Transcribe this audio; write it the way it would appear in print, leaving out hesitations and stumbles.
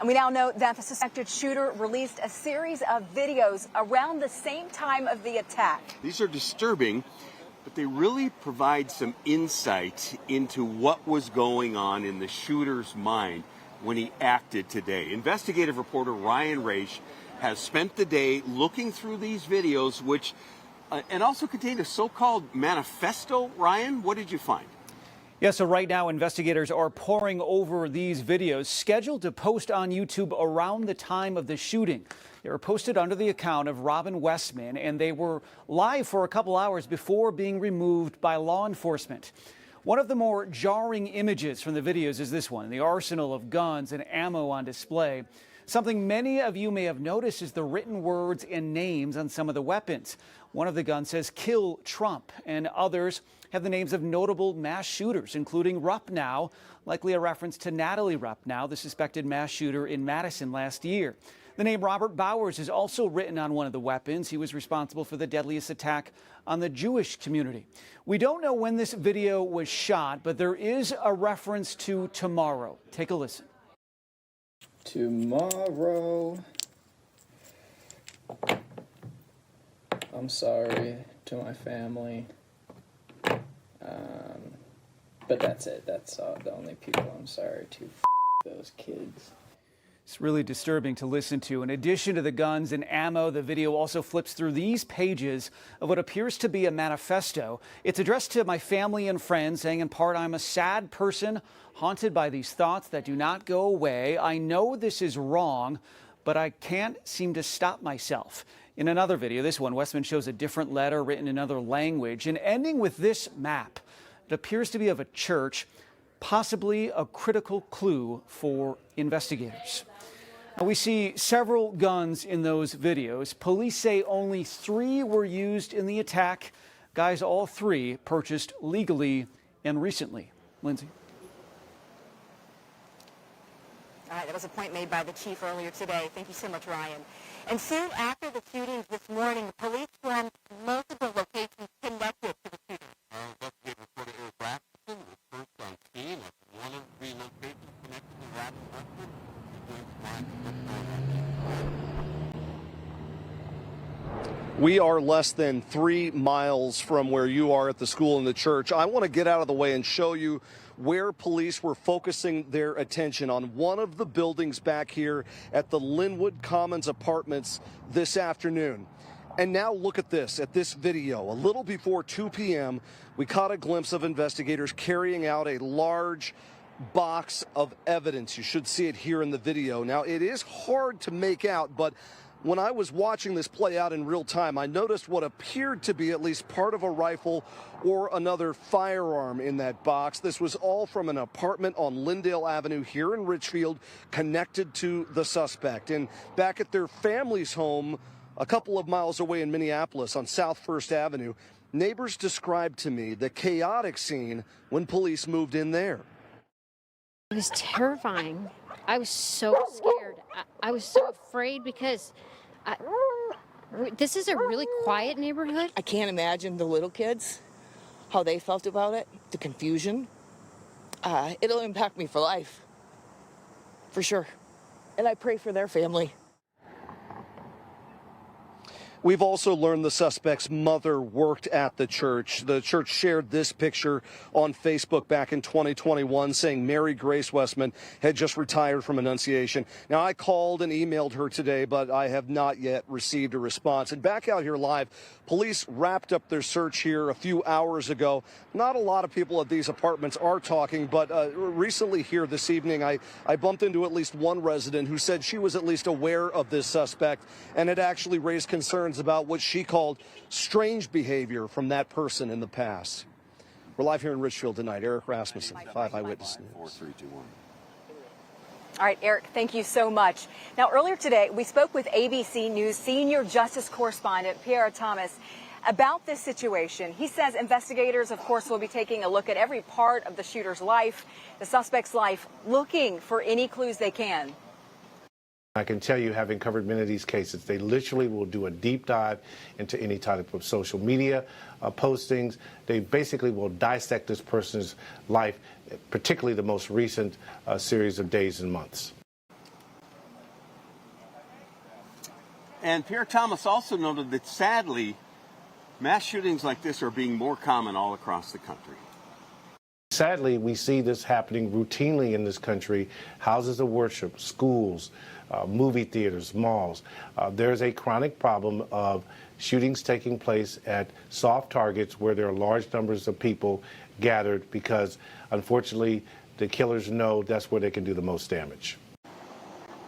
And we now know that the suspected shooter released a series of videos around the same time of the attack. These are disturbing, but they really provide some insight into what was going on in the shooter's mind when he acted today. Investigative reporter Ryan Raish has spent the day looking through these videos, which and also contained a so-called manifesto. Ryan, what did you find? Yeah, so right now investigators are poring over these videos scheduled to post on YouTube around the time of the shooting. They were posted under the account of Westman, and they were live for a couple hours before being removed by law enforcement. One of the more jarring images from the videos is this one, the arsenal of guns and ammo on display. Something many of you may have noticed is the written words and names on some of the weapons. One of the guns says "Kill Trump," and others have the names of notable mass shooters, including Ruppnow, likely a reference to Natalie Ruppnow, the suspected mass shooter in Madison last year. The name Robert Bowers is also written on one of the weapons. He was responsible for the deadliest attack on the Jewish community. We don't know when this video was shot, but there is a reference to tomorrow. Take a listen. Tomorrow. I'm sorry to my family. But that's it. That's the only people I'm sorry to. Those kids. It's really disturbing to listen to. In addition to the guns and ammo, the video also flips through these pages of what appears to be a manifesto. It's addressed to my family and friends, saying in part, "I'm a sad person, haunted by these thoughts that do not go away. I know this is wrong, but I can't seem to stop myself." In another video, this one, Westman shows a different letter written in another language and ending with this map. It appears to be of a church, possibly a critical clue for investigators. Now, we see several guns in those videos. Police say only 3 were used in the attack. Guys, all 3 purchased legally and recently. Lindsay. All right, that was a point made by the chief earlier today. Thank you so much, Ryan. And soon after the shootings this morning, the police swarmed multiple locations connected to the shooting. Investigative reporter Eric Rasmussen was first on scene at one of 3 locations connected to Westman. We are less than 3 miles from where you are at the school and the church. I want to get out of the way and show you where police were focusing their attention on one of the buildings back here at the Linwood Commons Apartments this afternoon. And now look at this video. A little before 2 p.m., we caught a glimpse of investigators carrying out a large box of evidence. You should see it here in the video. Now, it is hard to make out, but when I was watching this play out in real time, I noticed what appeared to be at least part of a rifle or another firearm in that box. This was all from an apartment on Lyndale Avenue here in Richfield, connected to the suspect. And back at their family's home, a couple of miles away in Minneapolis on South First Avenue, neighbors described to me the chaotic scene when police moved in there. It was terrifying. I was so scared. I was so afraid because this is a really quiet neighborhood. I can't imagine the little kids, how they felt about it, the confusion. It'll impact me for life, for sure. And I pray for their family. We've also learned the suspect's mother worked at the church. The church shared this picture on Facebook back in 2021 saying Mary Grace Westman had just retired from Annunciation. Now, I called and emailed her today, but I have not yet received a response. And back out here live, police wrapped up their search here a few hours ago. Not a lot of people at these apartments are talking, but recently here this evening, I bumped into at least one resident who said she was at least aware of this suspect and had actually raised concerns about what she called strange behavior from that person in the past. We're live here in Richfield tonight. Eric Rasmussen, 5 Eyewitness News. 4, 3, 2, 1. All right, Eric, thank you so much. Now, earlier today, we spoke with ABC News senior justice correspondent Pierre Thomas about this situation. He says investigators, of course, will be taking a look at every part of the shooter's life, the suspect's life, looking for any clues they can. I can tell you, having covered many of these cases, they literally will do a deep dive into any type of social media postings. They basically will dissect this person's life, particularly the most recent series of days and months. And Pierre Thomas also noted that sadly, mass shootings like this are being more common all across the country. Sadly, we see this happening routinely in this country. Houses of worship, schools, movie theaters, malls. There's a chronic problem of shootings taking place at soft targets where there are large numbers of people gathered because, unfortunately, the killers know that's where they can do the most damage.